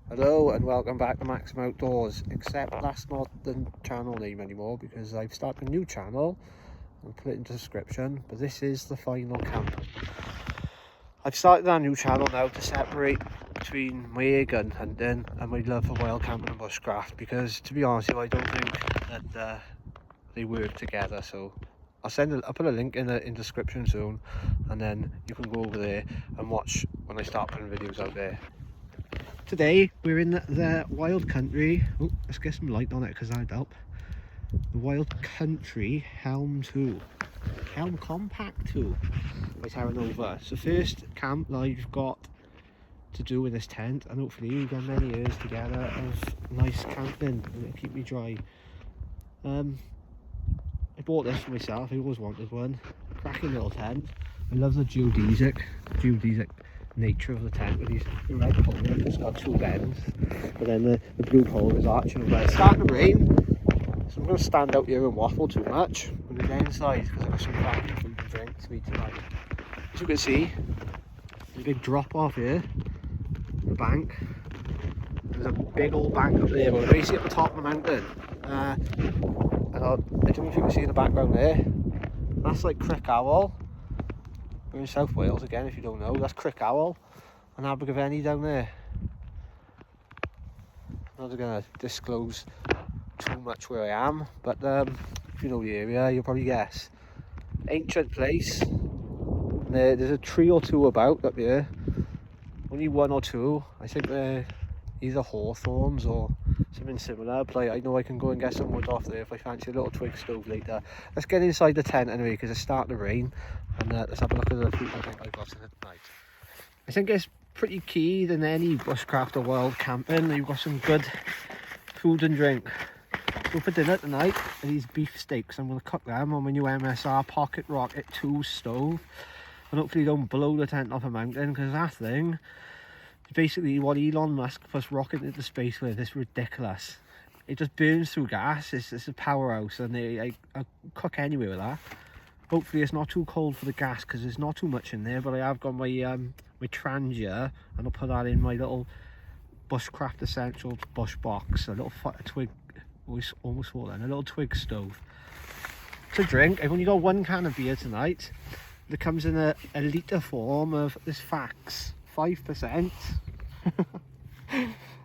Hello and welcome back to Maximum Outdoors, except that's not the channel name anymore because I've started a new channel. I'll put it in the description, but this is the final camp. I've started that new channel now to separate between my air gun hunting and my love for wild camping and bushcraft, because to be honest with you, I don't think that they work together. So I'll put a link in the description soon, and then you can go over there and watch when I start putting videos out there. Today we're in the wild country. Oh, let's get some light on it because that'd help. The Wild Country Helm 2. Helm Compact 2 by Terra Nova. It's the first camp that I've got to do with this tent, and hopefully we get many years together of nice camping and it'll keep me dry. I bought this for myself. I always wanted one. Cracking little tent. I love the geodesic nature of the tent with these red poles. It's got two bends, but then the blue pole is arching over. It's starting to rain, so I'm going to stand out here and waffle too much when we get inside because I've got some cracking food and drink to eat tonight. As you can see, there's a big drop off here, the bank. There's a big old bank up there, but we're basically at the top of the mountain. I don't know if you can see in the background there, that's like Crick Owl. We're in South Wales again, if you don't know. That's Crick Owl and Abergavenny down there. I'm not going to disclose too much where I am, but if you know the area, you'll probably guess. Ancient place. There's a tree or two about up here. Only one or two. I think they're either hawthorns or something similar. But I know I can go and get some wood off there if I fancy a little twig stove later. Let's get inside the tent anyway because it's starting to rain, and let's have a look at the food I think I've got in it tonight. I think it's pretty key than any bushcraft or wild camping. You've got some good food and drink. So for dinner tonight are these beef steaks. I'm going to cook them on my new MSR Pocket Rocket 2 stove, and hopefully don't blow the tent off a mountain, because that thing basically what Elon Musk puts rocket into space with. It's ridiculous. It just burns through gas. It's a powerhouse, and I cook anywhere with that. Hopefully it's not too cold for the gas because there's not too much in there, but I have got my my Trangia, and I'll put that in my little Bushcraft Essentials bush box. A little twig, almost fall in, a little twig stove. To drink, I've only got one can of beer tonight. That comes in a litre form of this Fax 5%.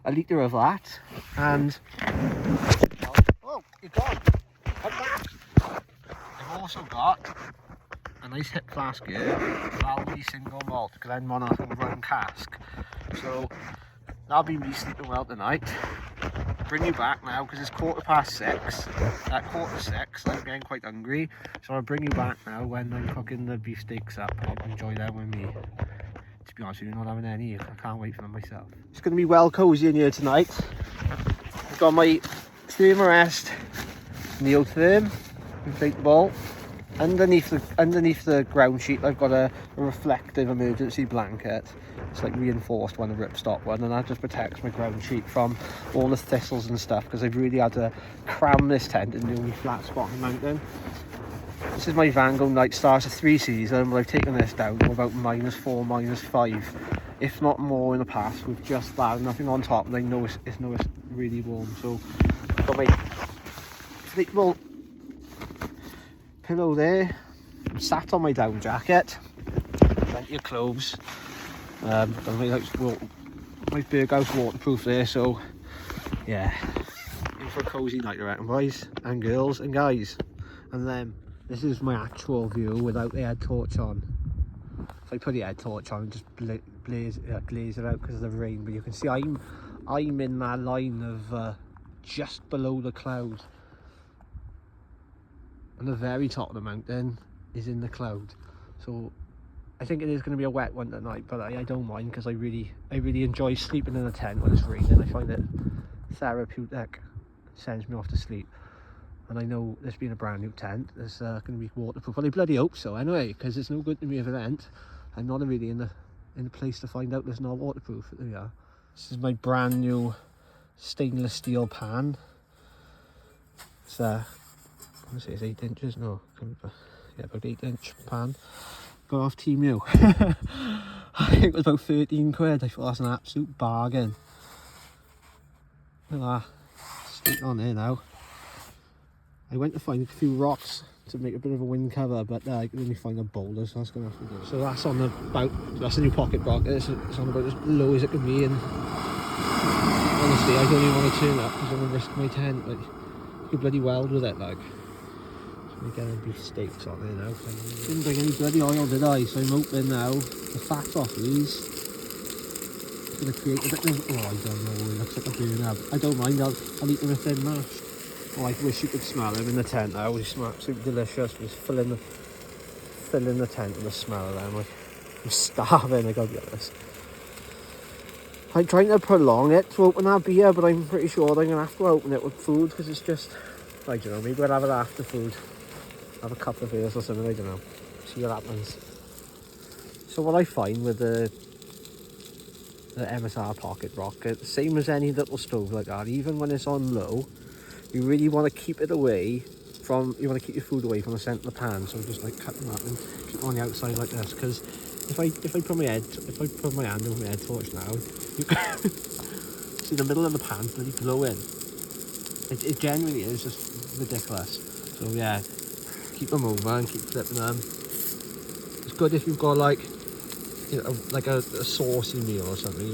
A litre of that, and oh, you're gone. Come back. I've also got a nice hip flask here, Valby single malt Glenmonach rum cask. So that'll be me sleeping well tonight. Bring you back now because it's 6:15. At 6:45, I'm getting quite hungry, so I'll bring you back now when I'm cooking the beef steaks up. I hope you enjoy them with me. To be honest with you, not having any. I can't wait for them myself. It's going to be well cosy in here tonight. I've got my Thermarest Neotherm inflatable. Underneath the ground sheet, I've got a reflective emergency blanket. It's like reinforced one, a ripstop one, and that just protects my ground sheet from all the thistles and stuff, because I've really had to cram this tent in the only flat spot on the mountain. This is my Vango Night Star. It's a 3 season, but I've taken this down to about -4, -5, if not more in the past, with just that, nothing on top, and I know it's really warm. So I've got my inflatable pillow there. I'm sat on my down jacket, plenty of clothes. My Berghouse waterproof there, so yeah, in for a cosy night, I reckon, boys and girls and guys. And then this is my actual view without the head torch on. So I put the head torch on and just glaze it out because of the rain, but you can see I'm in that line of just below the cloud. And the very top of the mountain is in the cloud, so I think it is going to be a wet one tonight, but I don't mind because I really enjoy sleeping in a tent when it's raining. I find it therapeutic, sends me off to sleep. And I know this being a brand new tent, it's going to be waterproof. Well, I bloody hope so anyway, because it's no good to me if it ain't. I'm not really in the place to find out there's not waterproof. There we are. This is my brand new stainless steel pan. It's I say it's 8 inches, no, yeah, about 8-inch pan. Got off Temu. I think it was about 13 quid. I thought that's an absolute bargain. Look at that. Straight on there now. I went to find a few rocks to make a bit of a wind cover, but I could only find a boulder, so that's going to have to do. So that's on about, that's a new pocket rock. It's on about as low as it can be, and honestly, I don't even want to turn up because I'm going to risk my tent. Like, you could bloody weld with it, like. So we're getting beef steaks on there now. Didn't bring any bloody oil, did I? So I'm hoping now the fat off these is going to create a bit of, oh, I don't know, it looks like a burner. I don't mind, I'll eat them if they're mashed. Oh, I wish you could smell them in the tent now. They smell absolutely delicious. Just filling the tent with the smell of them. Like, I'm starving, I gotta be honest. I'm trying to prolong it to open that beer, but I'm pretty sure I'm gonna have to open it with food because it's just, I don't know, maybe I'll have it after food. Have a couple of beers or something, I don't know. See what happens. So what I find with the MSR pocket rocket, same as any little stove like that, even when it's on low, you really want to keep it away from, you want to keep your food away from the centre of the pan. So just like cut them up and keep them on the outside like this, because if I put my hand over my head torch now, you can see the middle of the pan bloody glowing. It genuinely is just ridiculous. So yeah, keep them over and keep flipping them. It's good if you've got like, you know, like a saucy meal or something.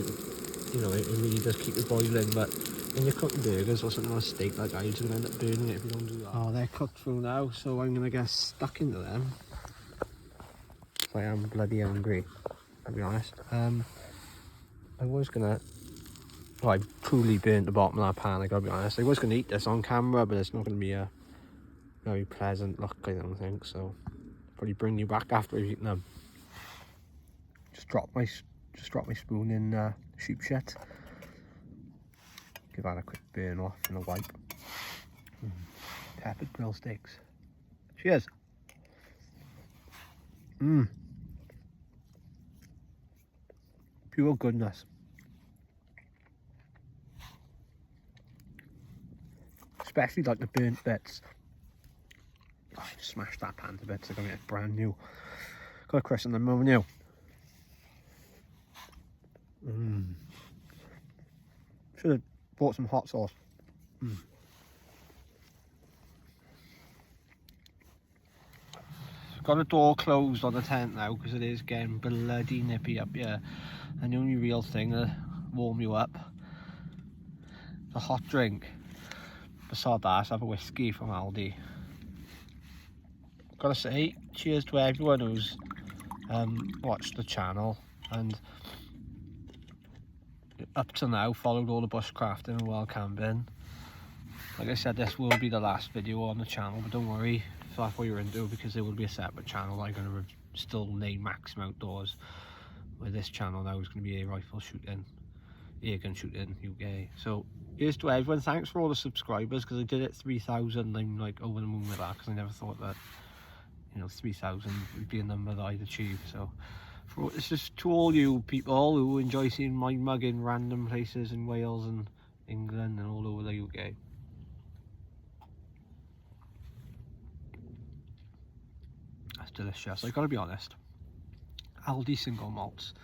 You know, it really does keep it boiling, but when you're cooking burgers or something on a steak like that, you're just going to end up burning it if you don't do that. Oh, they're cooked through now, so I'm going to get stuck into them. I am bloody hungry, to be honest. I was going to, well, I truly burnt the bottom of that pan, I got to be honest. I was going to eat this on camera, but it's not going to be a very pleasant look, I don't think, so probably bring you back after I've eaten them. Just drop my spoon in sheep shit. Give that a quick burn off and a wipe. Peppered grill steaks. Cheers. Pure goodness. Especially like the burnt bits. Oh, I smashed that pan to bits. I got it brand new. Got a christen them over new. Should have bought some hot sauce. Got the door closed on the tent now because it is getting bloody nippy up here. And the only real thing to warm you up, the hot drink. Besides that, have a whiskey from Aldi. Gotta say, cheers to everyone who's watched the channel and up to now followed all the bushcrafting and wild camping. Like I said, this will be the last video on the channel, but don't worry if that's what you're into, because there will be a separate channel. I'm going to still name Maximum Outdoors, where this channel now is going to be air rifle shooting, air gun shooting UK. So here's to everyone. Thanks for all the subscribers, because I did it 3,000. I'm like over the moon with that, because I never thought that, you know, 3,000 would be a number that I'd achieve. So it's just to all you people who enjoy seeing my mug in random places in Wales and England and all over the UK. That's delicious. I gotta be honest, Aldi single malts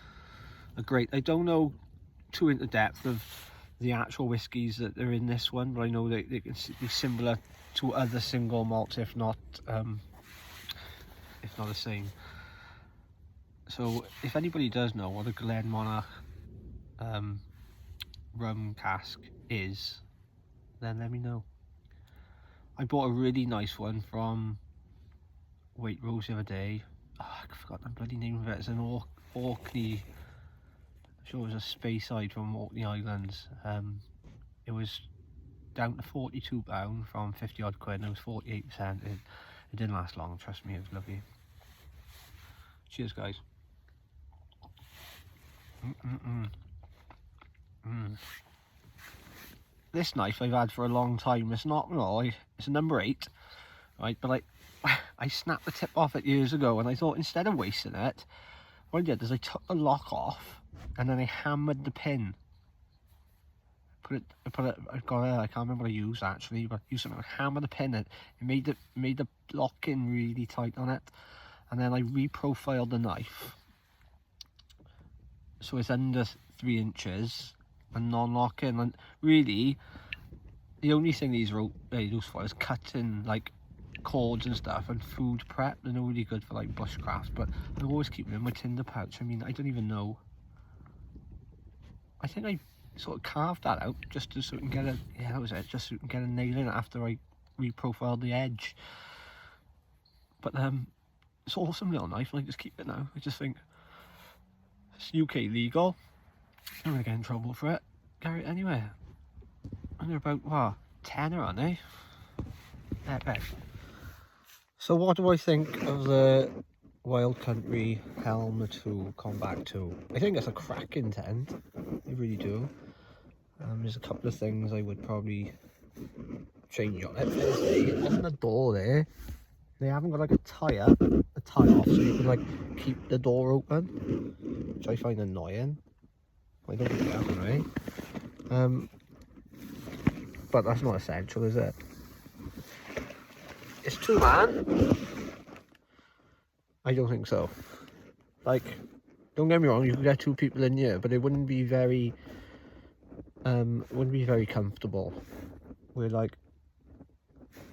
are great. I don't know too into depth of the actual whiskies that are in this one, but I know they can be similar to other single malts, if not the same. So if anybody does know what a Glenmonach rum cask is, then let me know. I bought a really nice one from Waitrose the other day. Oh, I forgot the bloody name of it. It's an Orkney, I'm sure it was a Speyside from Orkney Islands. It was down to £42 from 50 odd quid, and it was 48%. It didn't last long, trust me, it was lovely. Cheers, guys. This knife I've had for a long time. It's not, it's a number 8, right? But I snapped the tip off it years ago, and I thought instead of wasting it, what I did is I took the lock off and then I hammered the pin. I can't remember what I used actually, but I used something like hammer the pin. It made the lock in really tight on it, and then I reprofiled the knife so it's under 3 inches, and non-locking, and really the only thing these are used for is cutting like cords and stuff, and food prep. They're not really good for like bushcraft, but I always keep them in my tinder pouch. I mean, I don't even know, I think I sort of carved that out just so we can get a, yeah, that was it, just so we can get a nail in it after I reprofiled the edge. But it's an awesome little knife, and I just keep it now. I just think it's UK legal, I'm gonna get in trouble for it, carry it anywhere. And they're about, what, tenner, aren't they? Epic. So what do I think of the Wild Country Helm 2 Combat 2? I think it's a cracking tent, I really do. There's a couple of things I would probably change on it. There isn't a door there. They haven't got like a tie off so you can like keep the door open, which I find annoying. I don't think they have anyway. But that's not essential, is it? It's 2-man. I don't think so. Like, don't get me wrong, you could get 2 people in here, but it wouldn't be very comfortable. Where like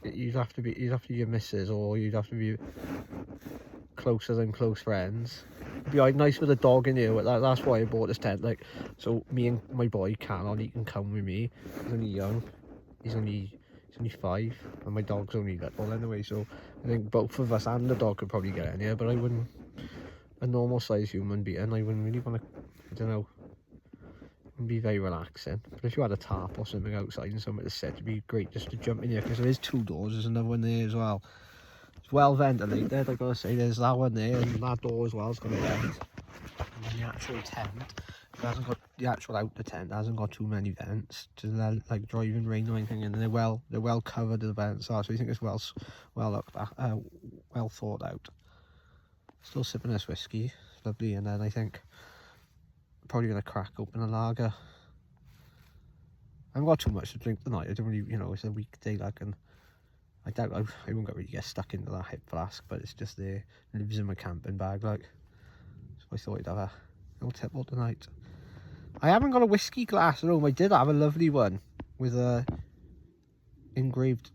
you'd have to be your missus, or you'd have to be closer than close friends. It'd be like nice with a dog in here. That's why I bought this tent. Like, so me and my boy he can come with me. He's only young. He's only 5, and my dog's only little anyway. So I think both of us and the dog could probably get in here. But I wouldn't, a normal size human being, I wouldn't really want to. I don't know. It wouldn't be very relaxing. But if you had a tarp or something outside and somewhere to sit, it'd be great just to jump in here, because there is 2 doors. There's another one there as well. It's well ventilated, I gotta say. There's that one there, and that door as well is gonna vent. And then the actual tent, it hasn't got, the actual outer tent hasn't got too many vents to let like driving rain or anything, and they're well covered, the vents are, so I think it's well looked at, well thought out. Still sipping this whiskey, it's lovely. And then I think I'm probably gonna crack open a lager. I haven't got too much to drink tonight. I don't really, you know, it's a weekday, like, and I doubt I won't really get stuck into that hip flask, but it's just there. It lives in my camping bag, like. So I thought I'd have a little tipple tonight. I haven't got a whiskey glass at home. I did have a lovely one with a engraved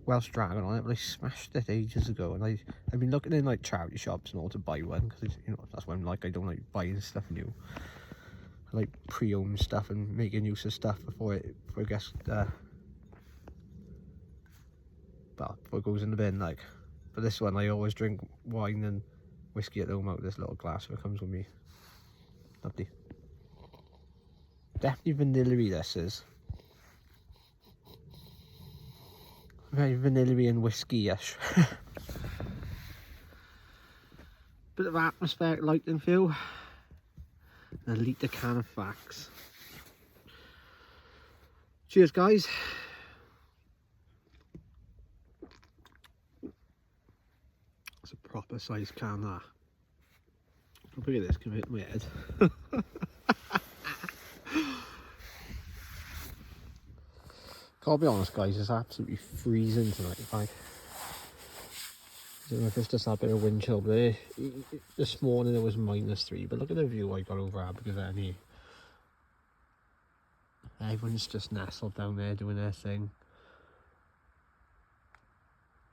Welsh dragon on it, but I smashed it ages ago. And I've been looking in like charity shops and all to buy one, because you know that's what I'm like. I don't like buying stuff new. I like pre-owned stuff and making use of stuff before it gets before it goes in the bin, like. But this one, I always drink wine and whiskey at home out of this little glass, so it comes with me. Lovely. Definitely vanilla-y, this is. Very vanilla-y and whiskey-ish. Bit of atmospheric lighting feel. And a litre can of Fax. Cheers, guys. It's a proper size can, that. Look at this, come hit my head. Gotta be honest, guys, it's absolutely freezing tonight. I don't know if it's just that bit of wind chill, but this morning it was -3, but look at the view I got over Abergavenny. Everyone's just nestled down there doing their thing.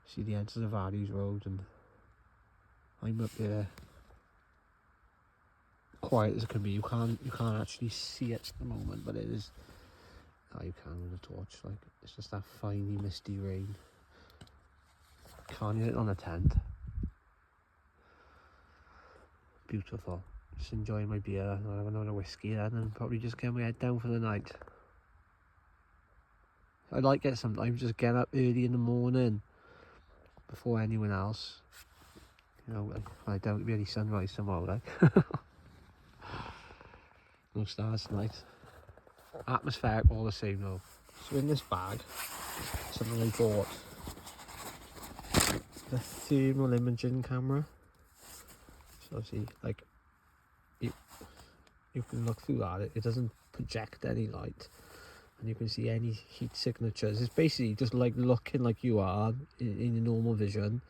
See the edge of the Valleys Road, and I'm up there, quiet as it can be. You can't actually see it at the moment, but it is. Oh, you can with a torch. Like, it's just that finey, misty rain. Can't get it on a tent. Beautiful. Just enjoying my beer. I'll have another whiskey then, and probably just get my head down for the night. I like it sometimes. Just get up early in the morning before anyone else. You know, I doubt it'll be any sunrise tomorrow, like. No stars tonight. Atmospheric all the same though. So in this bag, something I bought, the thermal imaging camera. So obviously, like, you can look through that. It doesn't project any light, and you can see any heat signatures. It's basically just like looking like you are in your normal vision,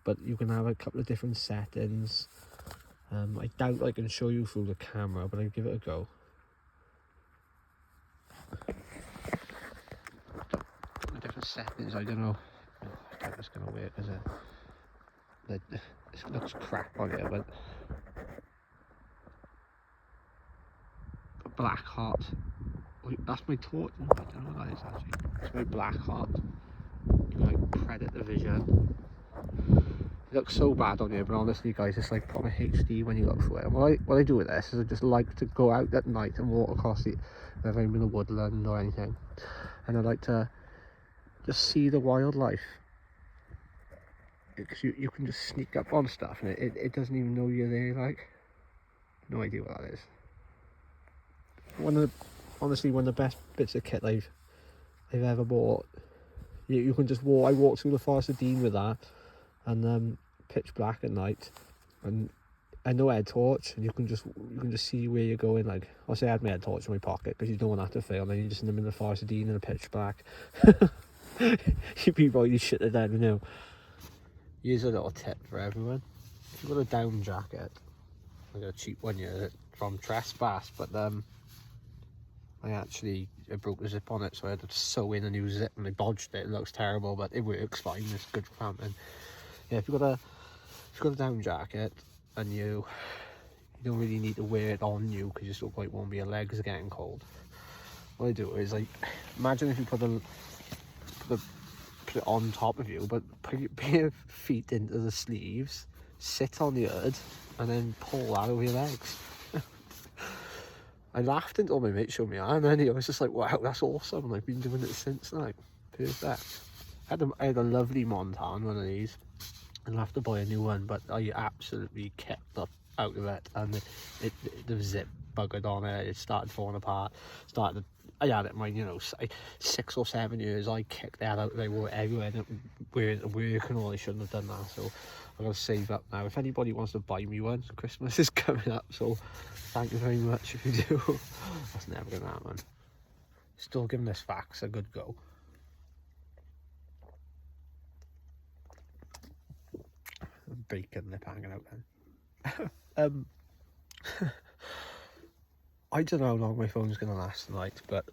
but you can have a couple of different settings. I doubt I can show you through the camera, but I'll give it a go. settings, I don't know. Oh, I doubt that's going to work, is it? It looks crap on here, but black hot. Wait, that's my torch. I don't know what that is actually. It's my black hot. You know, like predator vision. It looks so bad on here, but honestly guys, it's like proper HD when you look through it. And what I do with this is I just like to go out at night and walk across the, whether I'm in the woodland or anything, and I like to just see the wildlife, because you can just sneak up on stuff and it doesn't even know you're there. Like, no idea what that is. Honestly one of the best bits of kit I've ever bought. You can just walk. I walked through the Forest of Dean with that, and pitch black at night, and no head torch, and you can just see where you're going. Like, I'll say I had my head torch in my pocket because you don't want that to fail, and you're just in the middle of the Forest of Dean in a pitch black. You'd be really shitted then, you know. Here's a little tip for everyone. If you've got a down jacket, I got a cheap one here from Trespass, but I broke the zip on it, so I had to sew in a new zip and I bodged it. It looks terrible, but it works fine. It's good for camping. Yeah, if you've got a down jacket and you don't really need to wear it on you because you still quite warm, but your legs are getting cold. What I do is, like, imagine if you put it on top of you, but put your feet into the sleeves, sit on the hood, and then pull that over your legs. I laughed until my mate showed me that, and then I was just like, wow, that's awesome, and I've been doing it since. Like, perfect. I had a lovely Montan, one of these. I'll have to buy a new one, but I absolutely kept up out of it, and the zip buggered on it. It started falling apart. I had it mine, you know, 6 or 7 years. I kicked that out. I wore it everywhere, wear it to work and all. I shouldn't have done that, so I've got to save up now. If anybody wants to buy me one, Christmas is coming up, so thank you very much if you do. That's never gonna happen. Still giving this fax a good go. Bacon lip hanging out then. I don't know how long my phone's gonna last tonight, but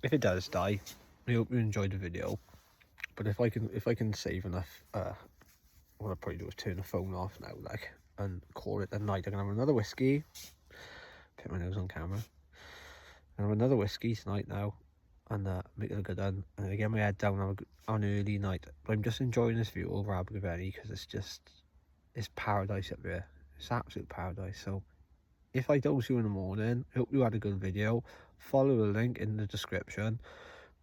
if it does die, I hope you enjoyed the video. But if I can save enough, what I'll probably do is turn the phone off now, like, and call it a night. I'm gonna have another whiskey. Put my nose on camera. I'm gonna have another whiskey tonight now, and make it a good one. And then get my head down on an early night. But I'm just enjoying this view over Abergavenny because it's paradise up there. It's absolute paradise. So if I don't see you in the morning, hope you had a good video. Follow the link in the description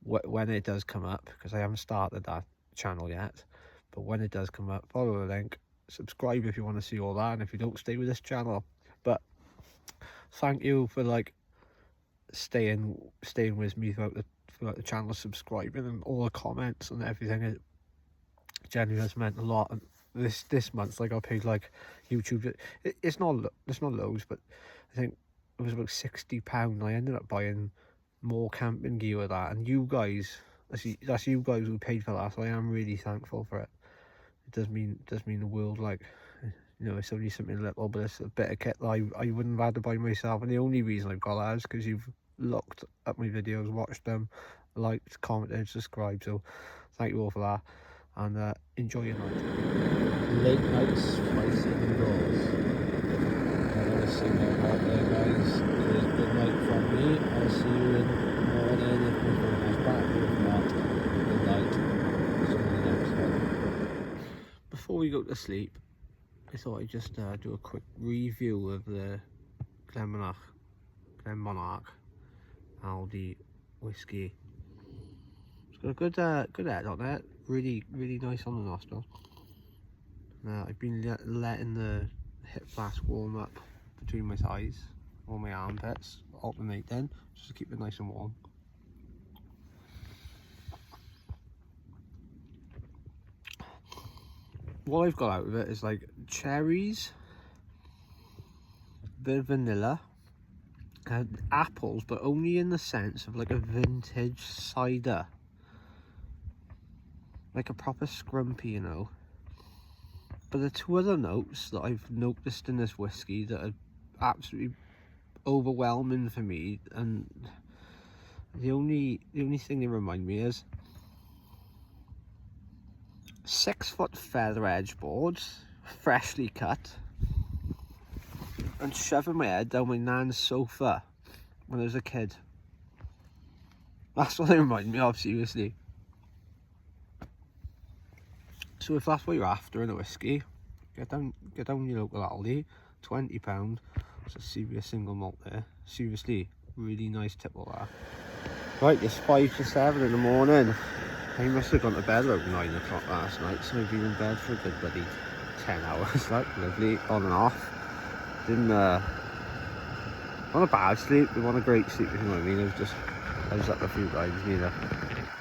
when it does come up, because I haven't started that channel yet. But when it does come up, follow the link. Subscribe if you want to see all that, and if you don't, stay with this channel. But thank you for, like, staying with me throughout the channel, subscribing, and all the comments and everything. It genuinely has meant a lot. And this month, like, I paid, like, YouTube, it's not loads, but I think it was about £60. I ended up buying more camping gear with that, and you guys, that's you guys who paid for that, so I am really thankful for it. It does mean the world. Like, you know, it's only something little, but it's a bit of kit that I wouldn't have had to buy myself, and the only reason I've got that is because you've looked at my videos, watched them, liked, commented, subscribed. So thank you all for that, and enjoy your night. Late night spicy indoors. I want to see that out there, guys. It is good night from me. I'll see you in the morning if my phone is back. If not, good night. See you in the next one. Before we go to sleep, I thought I'd just do a quick review of the Glenmonach Aldi whiskey. It's got a good head on it. Really nice on the nostril. I've been letting the hip flask warm up between my thighs or my armpits, alternating, just to keep it nice and warm. What I've got out of it is, like, cherries, bit of vanilla, and apples, but only in the sense of, like, a vintage cider, like a proper scrumpy, you know. But the two other notes that I've noticed in this whiskey that are absolutely overwhelming for me, and the only thing they remind me is 6-foot feather edge boards, freshly cut, and shoving my head down my nan's sofa when I was a kid. That's what they remind me of, seriously. So if that's what you're after in a whiskey, get down your local Aldi, £20. It's a serious single malt there. Seriously, really nice tip all that. Right, it's 5 to 7 in the morning. I must have gone to bed about 9 o'clock last night, so I've been in bed for a good bloody 10 hours, like, lovely, on and off. Didn't, want a bad sleep, we want a great sleep, if you know what I mean. I was up a few times, need a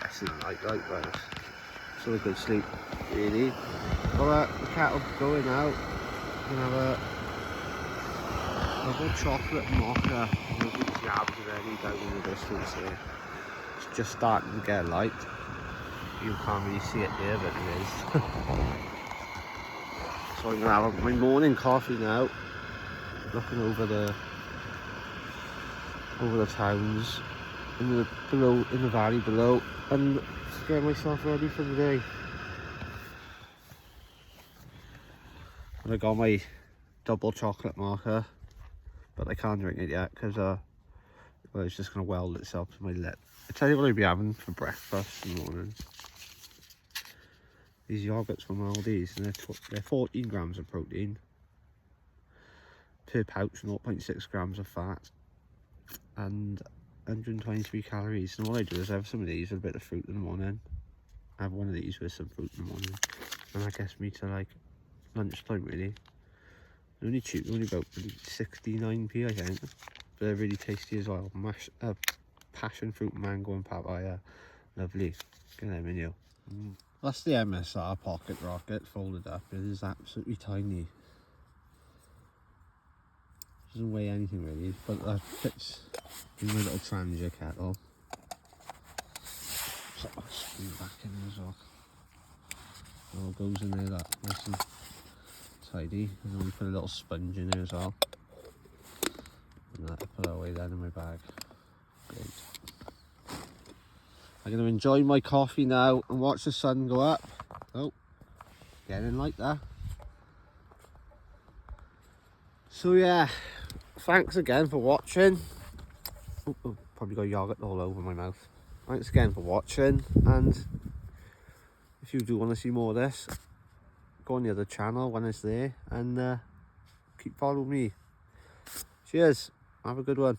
best of the night, like, but still a good sleep, really. Got the kettle going out. Gonna have a chocolate mocha. You can see abs already down in the distance here. It's just starting to get light. You can't really see it here, but it is. So I'm gonna have my morning coffee now, looking over the towns in the valley below, and get myself ready for the day. And I got my double chocolate mocha, but I can't drink it yet because well, it's just going to weld itself to my lip. I tell you what I'll be having for breakfast in the morning. These yogurts from Aldi's, and they're 14 grams of protein per pouch, 0.6 grams of fat, and 123 calories. And what I do is I have some of these with a bit of fruit in the morning. I have one of these with some fruit in the morning, and that gets me to like lunchtime really. Only cheap, only about 69p I think, but they're really tasty as well. Passion fruit, mango and papaya, lovely. Get them in you. That's the MSR pocket rocket folded up. It is absolutely tiny. Doesn't weigh anything really, but that fits in my little Trangia kettle. So I'll screw back in as well. It all goes in there, that nice and tidy. And then we put a little sponge in there as well. And that, put that away then in my bag. Great. I'm going to enjoy my coffee now and watch the sun go up. Oh, getting like that. So yeah, thanks again for watching. Oh, probably got yogurt all over my mouth. Thanks again for watching, and if you do want to see more of this, go on the other channel when it's there, and keep following me. Cheers, have a good one.